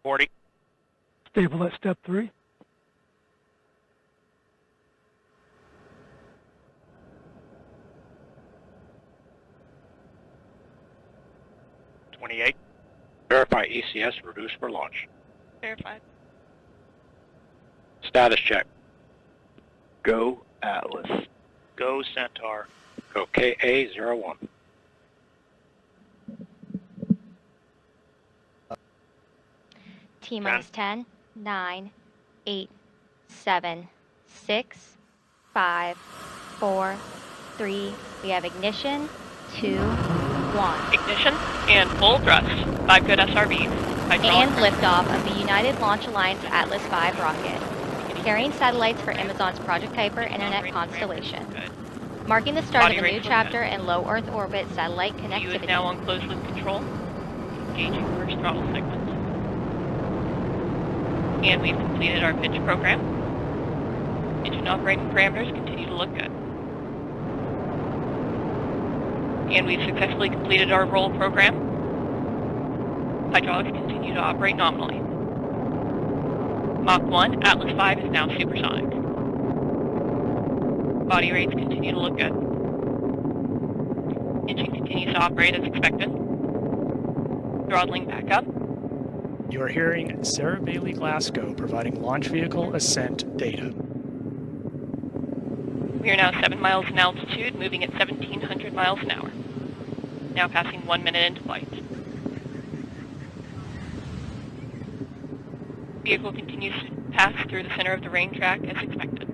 40. Stable at step 3. Verify ECS reduce for launch. Verified. Status check. Go Atlas. Go Centaur. Go KA-01. T minus 10, 9, 8, 7, 6, 5, 4, 3. We have ignition, 2, 1. Ignition and full thrust. 5 good SRBs. And liftoff of the United Launch Alliance Atlas V rocket, carrying satellites for Amazon's Project Kuiper internet constellation, marking the start of a new chapter in low Earth orbit satellite connectivity. View is now on closed loop control. Engaging first throttle segment. And we've completed our pitch program. Engine operating parameters continue to look good. And we've successfully completed our roll program. Hydraulics continue to operate nominally. Mach 1, Atlas V is now supersonic. Body rates continue to look good. Engine continues to operate as expected. Throttling back up. You are hearing Sarah Bailey Glasgow providing launch vehicle ascent data. We are now 7 miles in altitude, moving at 1,700 miles an hour. Now passing 1 minute into flight. Vehicle continues to pass through the center of the rain track as expected.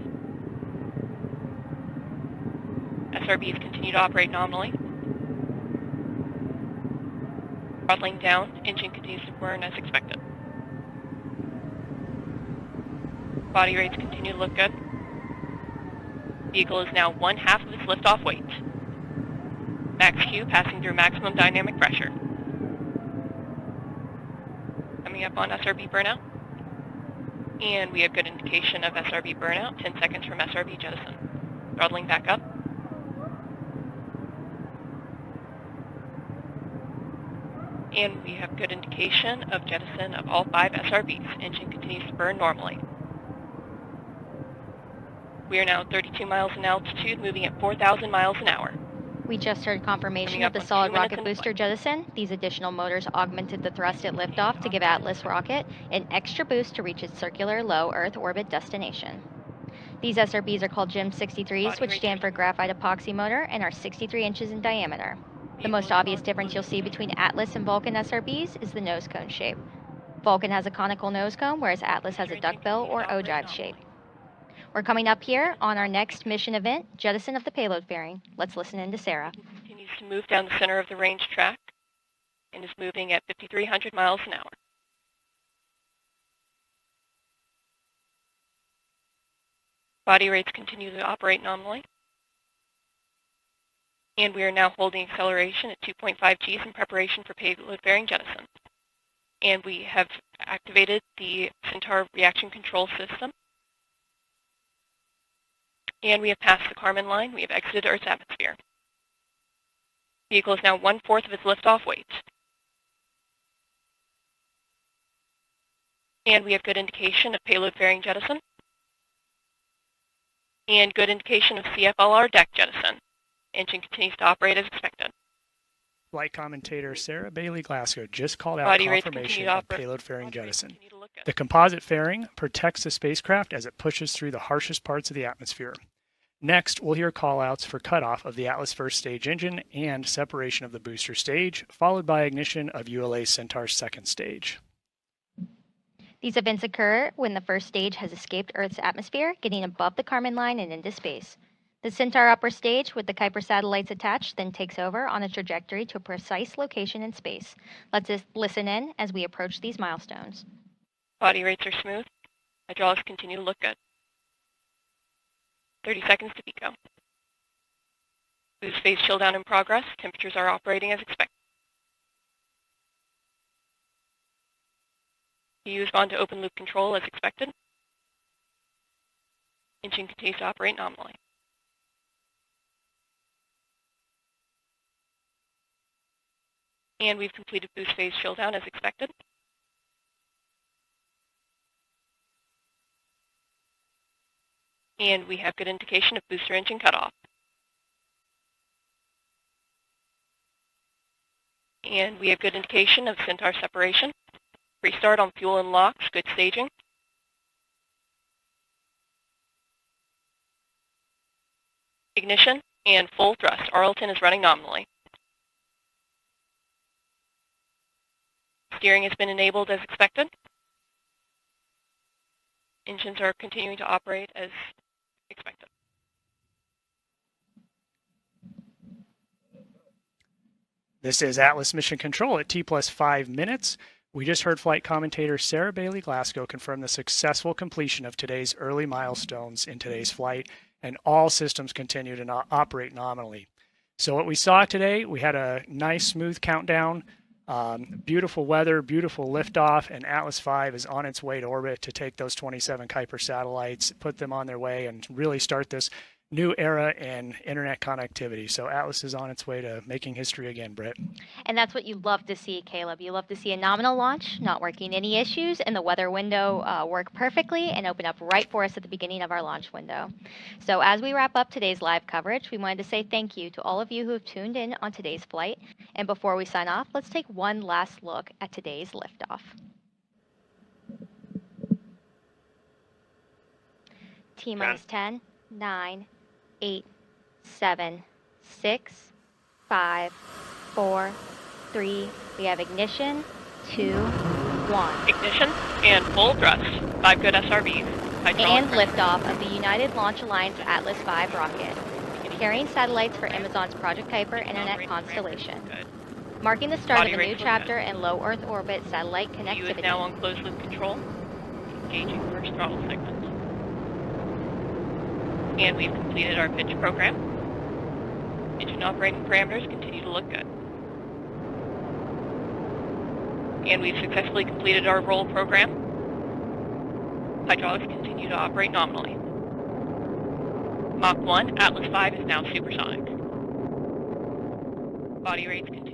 SRBs continue to operate nominally. Throttling down, engine continues to burn as expected. Body rates continue to look good. Vehicle is now 1/2 of its liftoff weight. Max Q passing through maximum dynamic pressure. Coming up on SRB burnout. And we have good indication of SRB burnout, 10 seconds from SRB jettison. Throttling back up. And we have good indication of jettison of all 5 SRBs. Engine continues to burn normally. We are now 32 miles in altitude, moving at 4,000 miles an hour. We just heard confirmation of the solid rocket booster jettison. These additional motors augmented the thrust at liftoff to give Atlas rocket an extra boost to reach its circular low Earth orbit destination. These SRBs are called GEM 63s, which stand for graphite epoxy motor and are 63 inches in diameter. The most obvious difference you'll see between Atlas and Vulcan SRBs is the nose cone shape. Vulcan has a conical nose cone, whereas Atlas has a duckbill or ogive shape. We're coming up here on our next mission event, jettison of the payload fairing. Let's listen in to Sarah. Continues to move down the center of the range track and is moving at 5,300 miles an hour. Body rates continue to operate nominally. And we are now holding acceleration at 2.5 Gs in preparation for payload fairing jettison. And we have activated the Centaur reaction control system. And we have passed the Kármán line. We have exited Earth's atmosphere. Vehicle is now 1/4 of its liftoff weight. And we have good indication of payload fairing jettison. And good indication of CFLR deck jettison. Engine continues to operate as expected. Flight commentator Sarah Bailey Glasgow just called out confirmation of payload fairing jettison. The composite fairing protects the spacecraft as it pushes through the harshest parts of the atmosphere. Next, we'll hear callouts for cutoff of the Atlas first stage engine and separation of the booster stage, followed by ignition of ULA Centaur's second stage. These events occur when the first stage has escaped Earth's atmosphere, getting above the Kármán line and into space. The Centaur upper stage, with the Kuiper satellites attached, then takes over on a trajectory to a precise location in space. Let's just listen in as we approach these milestones. Body rates are smooth. Hydraulics continue to look good. 30 seconds to pico. Boost phase chill down in progress. Temperatures are operating as expected. PU has gone to open loop control as expected. Engine continues to operate nominally. And we've completed boost phase chill down as expected. And we have good indication of booster engine cutoff. And we have good indication of Centaur separation. Restart on fuel and locks, good staging. Ignition and full thrust. Arlington is running nominally. Steering has been enabled as expected. Engines are continuing to operate as expected. This is Atlas Mission Control at T+5 minutes. We just heard flight commentator Sarah Bailey Glasgow confirm the successful completion of today's early milestones in today's flight, and all systems continue to operate nominally. So what we saw today, we had a nice smooth countdown, beautiful weather, beautiful liftoff, and Atlas V is on its way to orbit to take those 27 Kuiper satellites, put them on their way, and really start this new era in internet connectivity. So Atlas is on its way to making history again, Britt. And that's what you love to see, Caleb. You love to see a nominal launch, not working any issues, and the weather window work perfectly and open up right for us at the beginning of our launch window. So as we wrap up today's live coverage, we wanted to say thank you to all of you who have tuned in on today's flight. And before we sign off, let's take one last look at today's liftoff. T-minus 10, 9, 8, 7, 6, 5, 4, 3. We have ignition, 2, 1. Ignition and full thrust. 5 good SRBs. And liftoff of the United Launch Alliance Atlas V rocket, carrying satellites for Amazon's Project Kuiper internet constellation, marking the start of a new chapter in low Earth orbit satellite connectivity. View is now on closed loop control. Engaging first throttle segment. And we've completed our pitch program. Engine operating parameters continue to look good. And we've successfully completed our roll program. Hydraulics continue to operate nominally. Mach 1, Atlas V is now supersonic. Body rates continue